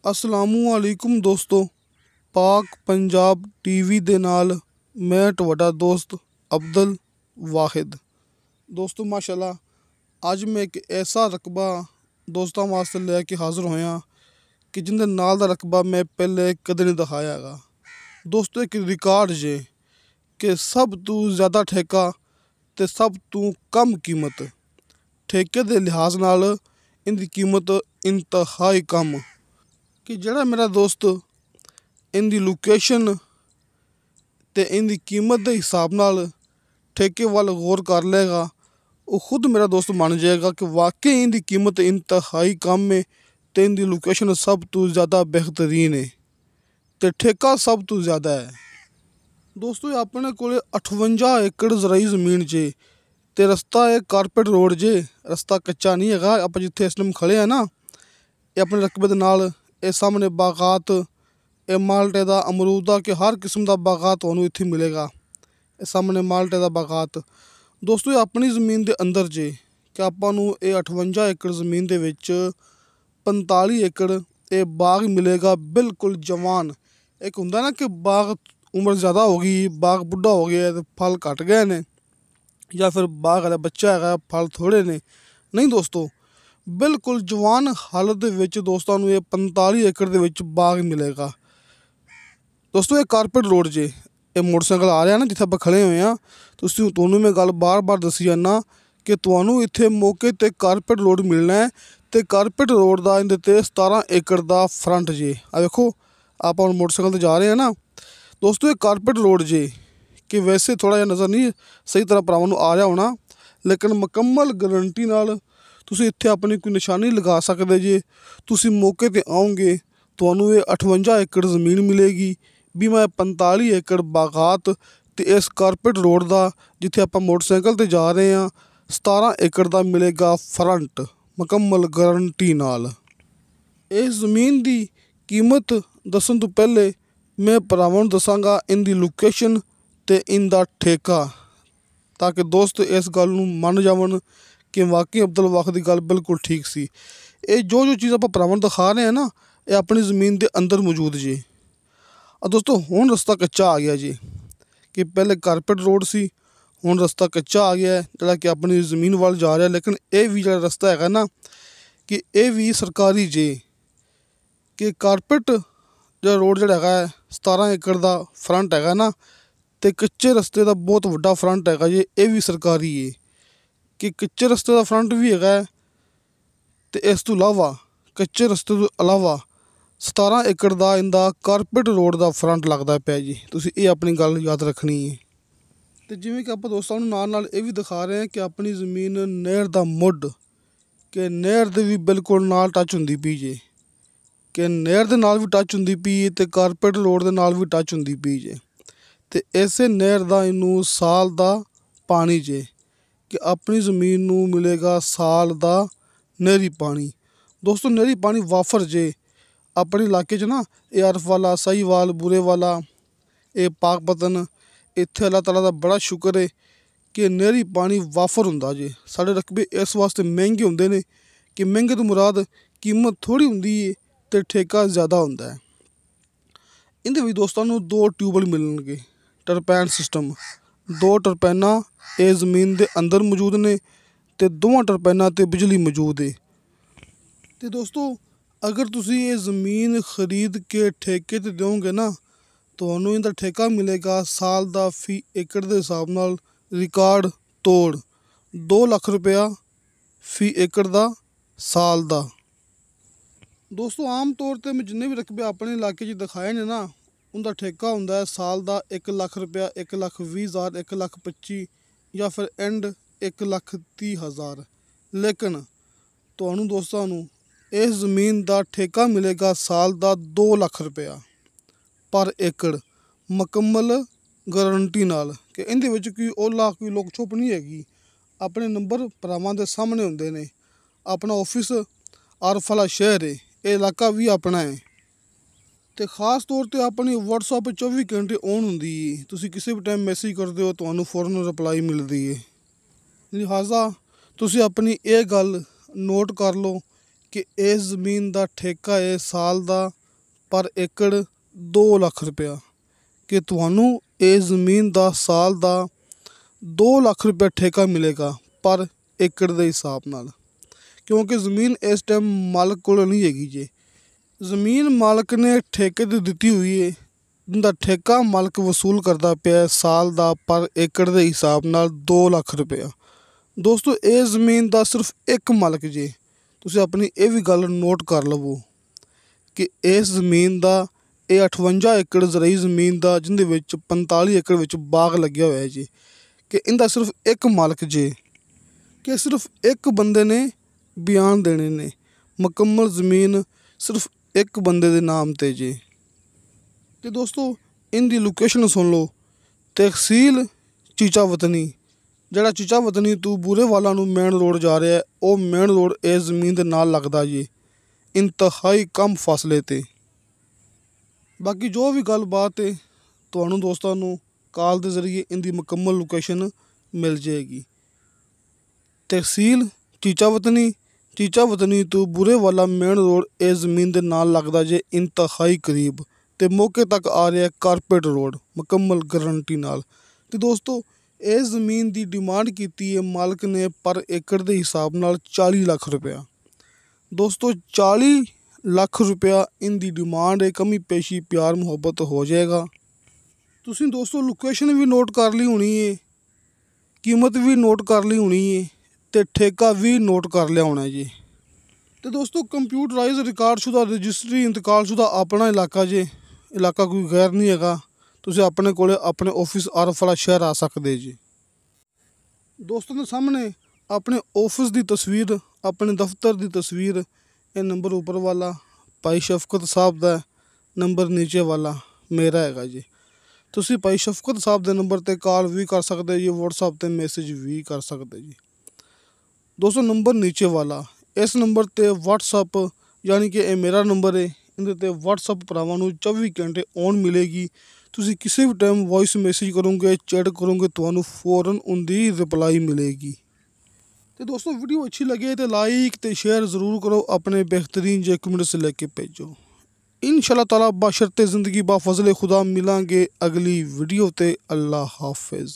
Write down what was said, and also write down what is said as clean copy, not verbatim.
ਅਸਲਾਮੁਅਲੈਕੁਮ ਦੋਸਤੋ। ਪਾਕ ਪੰਜਾਬ ਟੀਵੀ ਦੇ ਨਾਲ ਮੈਂ ਤੁਹਾਡਾ ਦੋਸਤ ਅਬਦੁਲ ਵਾਹਿਦ। ਦੋਸਤੋ ਮਾਸ਼ਾਅੱਲਾ, ਅੱਜ ਮੈਂ ਇੱਕ ਐਸਾ ਰਕਬਾ ਦੋਸਤਾਂ ਵਾਸਤੇ ਲੈ ਕੇ ਹਾਜ਼ਰ ਹੋਇਆ ਕਿ ਜਿਹਦੇ ਨਾਲ ਦਾ ਰਕਬਾ ਮੈਂ ਪਹਿਲੇ ਕਦੇ ਨਹੀਂ ਦਿਖਾਇਆ ਹੈਗਾ। ਦੋਸਤੋ, ਇੱਕ ਰਿਕਾਰਡ ਜੇ ਕਿ ਸਭ ਤੋਂ ਜ਼ਿਆਦਾ ਠੇਕਾ ਅਤੇ ਸਭ ਤੋਂ ਕਮ ਕੀਮਤ। ਠੇਕੇ ਦੇ ਲਿਹਾਜ਼ ਨਾਲ ਇਹਦੀ ਕੀਮਤ ਇੰਤਹਾਈ ਕਮ ਕਿ ਜਿਹੜਾ ਮੇਰਾ ਦੋਸਤ ਇਹਦੀ ਲੋਕੇਸ਼ਨ ਅਤੇ ਇਹਦੀ ਕੀਮਤ ਦੇ ਹਿਸਾਬ ਨਾਲ ਠੇਕੇ ਵੱਲ ਗੌਰ ਕਰ ਲਏਗਾ, ਉਹ ਖੁਦ ਮੇਰਾ ਦੋਸਤ ਮੰਨ ਜਾਏਗਾ ਕਿ ਵਾਕਈ ਇਹਦੀ ਕੀਮਤ ਇੰਤਹਾਈ ਕਮ ਹੈ ਅਤੇ ਇਹਦੀ ਲੋਕੇਸ਼ਨ ਸਭ ਤੋਂ ਜ਼ਿਆਦਾ ਬਿਹਤਰੀਨ ਹੈ ਅਤੇ ਠੇਕਾ ਸਭ ਤੋਂ ਜ਼ਿਆਦਾ ਹੈ। ਦੋਸਤੋ, ਇਹ ਆਪਣੇ ਕੋਲ 58 ਏਕੜ ਜ਼ਰਾਈ ਜ਼ਮੀਨ ਜੇ ਅਤੇ ਰਸਤਾ ਹੈ ਕਾਰਪੇਟ ਰੋਡ ਜੇ। ਰਸਤਾ ਕੱਚਾ ਨਹੀਂ ਹੈਗਾ। ਆਪਾਂ ਜਿੱਥੇ ਇਸ ਟਾਈਮ ਖੜ੍ਹੇ ਹਾਂ ਨਾ, ਇਹ ਆਪਣੇ ਰਕਬੇ ਦੇ ਨਾਲ ਇਹ ਸਾਹਮਣੇ ਬਾਗਾਤ, ਇਹ ਮਾਲਟੇ ਦਾ, ਅਮਰੂਦ ਦਾ, ਕਿ ਹਰ ਕਿਸਮ ਦਾ ਬਾਗਾਤ ਤੁਹਾਨੂੰ ਇੱਥੇ ਮਿਲੇਗਾ। ਇਹ ਸਾਹਮਣੇ ਮਾਲਟੇ ਦਾ ਬਾਗਾਤ। ਦੋਸਤੋ, ਇਹ ਆਪਣੀ ਜ਼ਮੀਨ ਦੇ ਅੰਦਰ ਜੇ ਕਿ ਆਪਾਂ ਨੂੰ ਇਹ 58 ਏਕੜ ਜ਼ਮੀਨ ਦੇ ਵਿੱਚ 45 ਏਕੜ ਇਹ ਬਾਗ ਮਿਲੇਗਾ, ਬਿਲਕੁਲ ਜਵਾਨ। ਇੱਕ ਹੁੰਦਾ ਨਾ ਕਿ ਬਾਗ ਉਮਰ ਜ਼ਿਆਦਾ ਹੋ ਗਈ, ਬਾਗ ਬੁੱਢਾ ਹੋ ਗਿਆ ਅਤੇ ਫਲ ਘੱਟ ਗਏ ਨੇ, ਜਾਂ ਫਿਰ ਬਾਗ ਦਾ ਬੱਚਾ ਹੈਗਾ ਫਲ ਥੋੜ੍ਹੇ ਨੇ। ਨਹੀਂ ਦੋਸਤੋ, ਬਿਲਕੁਲ ਜਵਾਨ ਹਾਲਤ ਦੇ ਵਿੱਚ ਦੋਸਤਾਂ ਨੂੰ ਇਹ 45 ਏਕੜ ਦੇ ਵਿੱਚ ਬਾਗ ਮਿਲੇਗਾ। ਦੋਸਤੋ, ਇਹ ਕਾਰਪੇਟ ਰੋਡ ਜੇ। ਇਹ ਮੋਟਰਸਾਈਕਲ ਆ ਰਿਹਾ ਨਾ ਜਿੱਥੇ ਆਪਾਂ ਖੜ੍ਹੇ ਹੋਏ ਹਾਂ, ਤੁਹਾਨੂੰ ਮੈਂ ਗੱਲ ਬਾਰ ਦੱਸੀ ਜਾਂਦਾ ਕਿ ਤੁਹਾਨੂੰ ਇੱਥੇ ਮੌਕੇ 'ਤੇ ਕਾਰਪੇਟ ਰੋਡ ਮਿਲਣਾ ਹੈ ਅਤੇ ਕਾਰਪੇਟ ਰੋਡ ਦਾ ਇਹਦੇ 'ਤੇ 17 ਏਕੜ ਦਾ ਫਰੰਟ ਜੇ। ਆ ਵੇਖੋ, ਆਪਾਂ ਹੁਣ ਮੋਟਰਸਾਈਕਲ 'ਤੇ ਜਾ ਰਹੇ ਹਾਂ ਨਾ ਦੋਸਤੋ। ਇਹ ਕਾਰਪੇਟ ਰੋਡ ਜੇ ਕਿ ਵੈਸੇ ਥੋੜ੍ਹਾ ਜਿਹਾ ਨਜ਼ਰ ਨਹੀਂ ਸਹੀ ਤਰ੍ਹਾਂ ਭਰਾਵਾਂ ਨੂੰ ਆ ਰਿਹਾ ਹੋਣਾ, ਲੇਕਿਨ ਮੁਕੰਮਲ ਗਰੰਟੀ ਨਾਲ ਤੁਸੀਂ ਇੱਥੇ ਆਪਣੀ ਕੋਈ ਨਿਸ਼ਾਨੀ ਲਗਾ ਸਕਦੇ ਜੇ। ਤੁਸੀਂ ਮੌਕੇ 'ਤੇ ਆਓਗੇ, ਤੁਹਾਨੂੰ ਇਹ 58 ਏਕੜ ਜ਼ਮੀਨ ਮਿਲੇਗੀ, ਵੀ ਮੈਂ 45 ਏਕੜ ਬਾਗਾਤ ਅਤੇ ਇਸ ਕਾਰਪੇਟ ਰੋਡ ਦਾ ਜਿੱਥੇ ਆਪਾਂ ਮੋਟਰਸਾਈਕਲ 'ਤੇ ਜਾ ਰਹੇ ਹਾਂ 17 ਏਕੜ ਦਾ ਮਿਲੇਗਾ ਫਰੰਟ, ਮੁਕੰਮਲ ਗਰੰਟੀ ਨਾਲ। ਇਸ ਜ਼ਮੀਨ ਦੀ ਕੀਮਤ ਦੱਸਣ ਤੋਂ ਪਹਿਲੇ ਮੈਂ ਭਰਾਵਾਂ ਨੂੰ ਦੱਸਾਂਗਾ ਇਹਦੀ ਲੋਕੇਸ਼ਨ ਅਤੇ ਇਹਦਾ ਠੇਕਾ, ਤਾਂ ਕਿ ਦੋਸਤ ਇਸ ਗੱਲ ਨੂੰ ਮੰਨ ਜਾਵਣ ਕਿ ਵਾਕਈ ਅਬਦੁਲ ਵਾਹਿਦ ਦੀ ਗੱਲ ਬਿਲਕੁਲ ਠੀਕ ਸੀ। ਇਹ ਜੋ ਚੀਜ਼ ਆਪਾਂ ਭਰਾਵਾਂ ਨੂੰ ਦਿਖਾ ਰਹੇ ਹਾਂ ਨਾ, ਇਹ ਆਪਣੀ ਜ਼ਮੀਨ ਦੇ ਅੰਦਰ ਮੌਜੂਦ ਜੇ। ਦੋਸਤੋ, ਹੁਣ ਰਸਤਾ ਕੱਚਾ ਆ ਗਿਆ ਜੀ ਕਿ ਪਹਿਲੇ ਕਾਰਪੇਟ ਰੋਡ ਸੀ, ਹੁਣ ਰਸਤਾ ਕੱਚਾ ਆ ਗਿਆ ਜਿਹੜਾ ਕਿ ਆਪਣੀ ਜ਼ਮੀਨ ਵੱਲ ਜਾ ਰਿਹਾ। ਲੇਕਿਨ ਇਹ ਵੀ ਜਿਹੜਾ ਰਸਤਾ ਹੈਗਾ ਨਾ, ਕਿ ਇਹ ਵੀ ਸਰਕਾਰੀ ਜੇ ਕਿ ਕਾਰਪੇਟ ਜਿਹੜਾ ਰੋਡ ਜਿਹੜਾ ਹੈਗਾ 17 ਏਕੜ ਦਾ ਫਰੰਟ ਹੈਗਾ ਨਾ, ਅਤੇ ਕੱਚੇ ਰਸਤੇ ਦਾ ਬਹੁਤ ਵੱਡਾ ਫਰੰਟ ਹੈਗਾ ਜੇ। ਇਹ ਵੀ ਸਰਕਾਰੀ ਹੈ ਕਿ ਕੱਚੇ ਰਸਤੇ ਦਾ ਫਰੰਟ ਵੀ ਹੈਗਾ ਅਤੇ ਇਸ ਤੋਂ ਇਲਾਵਾ ਕੱਚੇ ਰਸਤੇ ਤੋਂ ਇਲਾਵਾ 17 ਏਕੜ ਦਾ ਇਹਦਾ ਕਾਰਪੇਟ ਰੋਡ ਦਾ ਫਰੰਟ ਲੱਗਦਾ ਪਿਆ ਜੀ। ਤੁਸੀਂ ਇਹ ਆਪਣੀ ਗੱਲ ਯਾਦ ਰੱਖਣੀ ਹੈ। ਅਤੇ ਜਿਵੇਂ ਕਿ ਆਪਾਂ ਦੋਸਤਾਂ ਨੂੰ ਨਾਲ ਇਹ ਵੀ ਦਿਖਾ ਰਹੇ ਹਾਂ ਕਿ ਆਪਣੀ ਜ਼ਮੀਨ ਨਹਿਰ ਦਾ ਮੁੱਢ, ਕਿ ਨਹਿਰ ਦੇ ਵੀ ਬਿਲਕੁਲ ਨਾਲ ਟੱਚ ਹੁੰਦੀ ਪਈ ਜੇ, ਕਿ ਨਹਿਰ ਦੇ ਨਾਲ ਵੀ ਟੱਚ ਹੁੰਦੀ ਪਈ ਅਤੇ ਕਾਰਪੇਟ ਰੋਡ ਦੇ ਨਾਲ ਵੀ ਟੱਚ ਹੁੰਦੀ ਪਈ ਜੇ। ਅਤੇ ਇਸੇ ਨਹਿਰ ਦਾ ਇਹਨੂੰ ਸਾਲ ਦਾ ਪਾਣੀ ਜੇ ਕਿ ਆਪਣੀ ਜ਼ਮੀਨ ਨੂੰ ਮਿਲੇਗਾ ਸਾਲ ਦਾ ਨਹਿਰੀ ਪਾਣੀ। ਦੋਸਤੋ, ਨਹਿਰੀ ਪਾਣੀ ਵਾਫਰ ਜੇ ਆਪਣੇ ਇਲਾਕੇ 'ਚ ਨਾ, ਇਹ ਅਰਫ ਵਾਲਾ, ਸਾਹੀਵਾਲ, ਬੂਰੇ ਵਾਲਾ, ਇਹ ਪਾਕਪਤਨ, ਇੱਥੇ ਅੱਲਾਹ ਤਾਲਾ ਦਾ ਬੜਾ ਸ਼ੁਕਰ ਹੈ ਕਿ ਨਹਿਰੀ ਪਾਣੀ ਵਾਫਰ ਹੁੰਦਾ ਜੇ। ਸਾਡੇ ਰਕਬੇ ਇਸ ਵਾਸਤੇ ਮਹਿੰਗੇ ਹੁੰਦੇ ਨੇ ਕਿ ਮਹਿੰਗੇ ਤੋਂ ਮੁਰਾਦ ਕੀਮਤ ਥੋੜ੍ਹੀ ਹੁੰਦੀ ਹੈ ਅਤੇ ਠੇਕਾ ਜ਼ਿਆਦਾ ਹੁੰਦਾ ਹੈ। ਇਹਦੇ ਵਿੱਚ ਦੋਸਤਾਂ ਨੂੰ 2 ਟਿਊਬਵੈੱਲ ਮਿਲਣਗੇ, ਟਰਪੈਨ ਸਿਸਟਮ। 2 ਟਰਪੈਨਾਂ ਇਹ ਜ਼ਮੀਨ ਦੇ ਅੰਦਰ ਮੌਜੂਦ ਨੇ ਅਤੇ ਦੋਵਾਂ ਟਰਪੈਨਾਂ 'ਤੇ ਬਿਜਲੀ ਮੌਜੂਦ ਹੈ। ਅਤੇ ਦੋਸਤੋ, ਅਗਰ ਤੁਸੀਂ ਇਹ ਜ਼ਮੀਨ ਖਰੀਦ ਕੇ ਠੇਕੇ 'ਤੇ ਦਿਓਗੇ ਨਾ, ਤੁਹਾਨੂੰ ਇਹਦਾ ਠੇਕਾ ਮਿਲੇਗਾ ਸਾਲ ਦਾ ਫੀ ਏਕੜ ਦੇ ਹਿਸਾਬ ਨਾਲ ਰਿਕਾਰਡ ਤੋੜ 2 ਲੱਖ ਰੁਪਇਆ ਫੀ ਏਕੜ ਦਾ ਸਾਲ ਦਾ। ਦੋਸਤੋ, ਆਮ ਤੌਰ 'ਤੇ ਮੈਂ ਜਿੰਨੇ ਵੀ ਰਕਬੇ ਆਪਣੇ ਇਲਾਕੇ 'ਚ ਦਿਖਾਏ ਨੇ ਨਾ, ਉਹਦਾ ਠੇਕਾ ਹੁੰਦਾ ਹੈ ਸਾਲ ਦਾ 1 ਲੱਖ ਰੁਪਇਆ, 1,20,000, 1,25,000 ਜਾਂ ਫਿਰ ਐਂਡ 1,30,000। ਲੇਕਿਨ ਤੁਹਾਨੂੰ ਦੋਸਤਾਂ ਨੂੰ ਇਸ ਜ਼ਮੀਨ ਦਾ ਠੇਕਾ ਮਿਲੇਗਾ ਸਾਲ ਦਾ 2 ਲੱਖ ਰੁਪਇਆ ਪਰ ਏਕੜ, ਮੁਕੰਮਲ ਗਰੰਟੀ ਨਾਲ, ਕਿ ਇਹਦੇ ਵਿੱਚ ਕੋਈ ਓਲਾ, ਕੋਈ ਲੁਕ ਛੁਪ ਨਹੀਂ ਹੈਗੀ। ਆਪਣੇ ਨੰਬਰ ਭਰਾਵਾਂ ਦੇ ਸਾਹਮਣੇ ਹੁੰਦੇ ਨੇ। ਆਪਣਾ ਆਫਿਸ ਅਰਫ ਵਾਲਾ ਸ਼ਹਿਰ ਹੈ, ਇਹ ਇਲਾਕਾ ਵੀ ਆਪਣਾ ਹੈ ਅਤੇ ਖ਼ਾਸ ਤੌਰ 'ਤੇ ਆਪਣੀ ਵਟਸਐਪ 24 ਘੰਟੇ ਔਨ ਹੁੰਦੀ ਹੈ। ਤੁਸੀਂ ਕਿਸੇ ਵੀ ਟਾਈਮ ਮੈਸੇਜ ਕਰਦੇ ਹੋ, ਤੁਹਾਨੂੰ ਫੌਰਨ ਰਿਪਲਾਈ ਮਿਲਦੀ ਹੈ। ਲਿਹਾਜ਼ਾ ਤੁਸੀਂ ਆਪਣੀ ਇਹ ਗੱਲ ਨੋਟ ਕਰ ਲਓ ਕਿ ਇਸ ਜ਼ਮੀਨ ਦਾ ਠੇਕਾ ਹੈ ਸਾਲ ਦਾ ਪਰ ਏਕੜ 2 ਲੱਖ ਰੁਪਇਆ, ਕਿ ਤੁਹਾਨੂੰ ਇਸ ਜ਼ਮੀਨ ਦਾ ਸਾਲ ਦਾ 2 ਲੱਖ ਰੁਪਇਆ ਠੇਕਾ ਮਿਲੇਗਾ ਪਰ ਏਕੜ ਦੇ ਹਿਸਾਬ ਨਾਲ। ਕਿਉਂਕਿ ਜ਼ਮੀਨ ਇਸ ਟਾਈਮ ਮਾਲਕ ਕੋਲ ਨਹੀਂ ਹੈਗੀ ਜੀ, ਜ਼ਮੀਨ ਮਾਲਕ ਨੇ ਠੇਕੇ 'ਤੇ ਦਿੱਤੀ ਹੋਈ ਹੈ, ਜਿੰਦਾ ਠੇਕਾ ਮਾਲਕ ਵਸੂਲ ਕਰਦਾ ਪਿਆ ਸਾਲ ਦਾ ਪਰ ਏਕੜ ਦੇ ਹਿਸਾਬ ਨਾਲ 2 ਲੱਖ ਰੁਪਇਆ। ਦੋਸਤੋ ਇਹ ਜ਼ਮੀਨ ਦਾ ਸਿਰਫ ਇੱਕ ਮਾਲਕ ਜੇ, ਤੁਸੀਂ ਆਪਣੀ ਇਹ ਵੀ ਗੱਲ ਨੋਟ ਕਰ ਲਵੋ ਕਿ ਇਸ ਜ਼ਮੀਨ ਦਾ ਇਹ 58 ਏਕੜ ਜ਼ਰਈ ਜ਼ਮੀਨ ਦਾ, ਜਿਹਦੇ ਵਿੱਚ 45 ਏਕੜ ਵਿੱਚ ਬਾਗ ਲੱਗਿਆ ਹੋਇਆ ਜੀ, ਕਿ ਇਹਦਾ ਸਿਰਫ ਇੱਕ ਮਾਲਕ ਜੇ, ਕਿ ਸਿਰਫ ਇੱਕ ਬੰਦੇ ਨੇ ਬਿਆਨ ਦੇਣੇ ਨੇ, ਮੁਕੰਮਲ ਜ਼ਮੀਨ ਸਿਰਫ ਇੱਕ ਬੰਦੇ ਦੇ ਨਾਮ 'ਤੇ ਜੇ। ਤੇ ਦੋਸਤੋ ਇਹਦੀ ਲੋਕੇਸ਼ਨ ਸੁਣ ਲਓ, ਤਹਿਸੀਲ ਚੀਚਾ ਵਤਨੀ, ਜਿਹੜਾ ਚੀਚਾ ਵਤਨੀ ਤੋਂ ਬੂਰੇਵਾਲਾ ਨੂੰ ਮੇਨ ਰੋਡ ਜਾ ਰਿਹਾ, ਉਹ ਮੇਨ ਰੋਡ ਇਸ ਜ਼ਮੀਨ ਦੇ ਨਾਲ ਲੱਗਦਾ ਜੀ, ਇੰਤਹਾਈ ਕਮ ਫਾਸਲੇ 'ਤੇ। ਬਾਕੀ ਜੋ ਵੀ ਗੱਲਬਾਤ ਹੈ ਤੁਹਾਨੂੰ ਦੋਸਤਾਂ ਨੂੰ ਕਾਲ ਦੇ ਜ਼ਰੀਏ ਇਹਦੀ ਮੁਕੰਮਲ ਲੋਕੇਸ਼ਨ ਮਿਲ ਜਾਏਗੀ। ਤਹਿਸੀਲ ਚੀਚਾ ਵਤਨੀ ਤੋਂ ਬੂਰੇਵਾਲਾ ਮੇਨ ਰੋਡ ਇਸ ਜ਼ਮੀਨ ਦੇ ਨਾਲ ਲੱਗਦਾ ਜੇ, ਇੰਤਹਾਈ ਕਰੀਬ, ਤੇ ਮੌਕੇ ਤੱਕ ਆ ਰਿਹਾ ਕਾਰਪੇਟ ਰੋਡ ਮੁਕੰਮਲ ਗਰੰਟੀ ਨਾਲ। ਤੇ ਦੋਸਤੋ ਇਸ ਜ਼ਮੀਨ ਦੀ ਡਿਮਾਂਡ ਕੀਤੀ ਹੈ ਮਾਲਕ ਨੇ ਪਰ ਏਕੜ ਦੇ ਹਿਸਾਬ ਨਾਲ 40 ਲੱਖ ਰੁਪਇਆ। ਦੋਸਤੋ 40 ਲੱਖ ਰੁਪਇਆ ਇਹਦੀ ਡਿਮਾਂਡ ਹੈ, ਕਮੀ ਪੇਸ਼ੀ ਪਿਆਰ ਮੁਹੱਬਤ ਹੋ ਜਾਏਗਾ। ਤੁਸੀਂ ਦੋਸਤੋ ਲੋਕੇਸ਼ਨ ਵੀ ਨੋਟ ਕਰ ਲਈ ਹੋਣੀ ਹੈ, ਕੀਮਤ ਵੀ ਨੋਟ ਕਰ ਲਈ ਹੋਣੀ ਹੈ, ਤੇ ਠੇਕਾ ਵੀ ਨੋਟ ਕਰ ਲਿਆ ਹੋਣਾ ਜੀ। ਤੇ ਦੋਸਤੋ ਕੰਪਿਊਟਰਾਈਜ਼ ਰਿਕਾਰਡਸ਼ੁਦਾ ਰਜਿਸਟਰੀ ਇੰਤਕਾਲਸ਼ੁਦਾ ਆਪਣਾ ਇਲਾਕਾ ਜੇ, ਇਲਾਕਾ ਕੋਈ ਗੈਰ ਨਹੀਂ ਹੈਗਾ। ਤੁਸੀਂ ਆਪਣੇ ਕੋਲੇ ਆਪਣੇ ਆਫਿਸ ਆਰਫ ਵਾਲਾ ਸ਼ਹਿਰ ਆ ਸਕਦੇ ਜੀ। ਦੋਸਤੋਂ ਦੇ ਸਾਹਮਣੇ ਆਪਣੇ ਆਫਿਸ ਦੀ ਤਸਵੀਰ, ਆਪਣੇ ਦਫ਼ਤਰ ਦੀ ਤਸਵੀਰ, ਇਹ ਨੰਬਰ ਉੱਪਰ ਵਾਲਾ ਭਾਈ ਸ਼ਫਕਤ ਸਾਹਿਬ ਦਾ, ਨੰਬਰ ਨੀਚੇ ਵਾਲਾ ਮੇਰਾ ਹੈਗਾ ਜੀ। ਤੁਸੀਂ ਭਾਈ ਸ਼ਫਕਤ ਸਾਹਿਬ ਦੇ ਨੰਬਰ 'ਤੇ ਕਾਲ ਵੀ ਕਰ ਸਕਦੇ ਜੀ, ਵਟਸਐਪ 'ਤੇ ਮੈਸੇਜ ਵੀ ਕਰ ਸਕਦੇ ਜੀ। ਦੋਸਤੋ ਨੰਬਰ ਨੀਚੇ ਵਾਲਾ, ਇਸ ਨੰਬਰ 'ਤੇ ਵਟਸਐਪ, ਯਾਨੀ ਕਿ ਇਹ ਮੇਰਾ ਨੰਬਰ ਹੈ, ਇਹਦੇ 'ਤੇ ਵਟਸਐਪ ਭਰਾਵਾਂ ਨੂੰ 24 ਘੰਟੇ ਔਨ ਮਿਲੇਗੀ। ਤੁਸੀਂ ਕਿਸੇ ਵੀ ਟਾਈਮ ਵੌਇਸ ਮੈਸੇਜ ਕਰੋਗੇ, ਚੈਟ ਕਰੋਗੇ, ਤੁਹਾਨੂੰ फ़ौरन ਉਹਦੀ ਰਿਪਲਾਈ ਮਿਲੇਗੀ। ਤੇ ਦੋਸਤੋ ਵੀਡੀਓ ਅੱਛੀ ਲੱਗੇ तो लाइक तो शेयर ज़रूर करो, अपने बेहतरीन जे कमेंट्स लेके भेजो। इंशाअल्लाह ताला बशर्ते ज़िंदगी बा फजले खुदा मिलांगे अगली वीडियो ते। अल्लाह हाफिज़।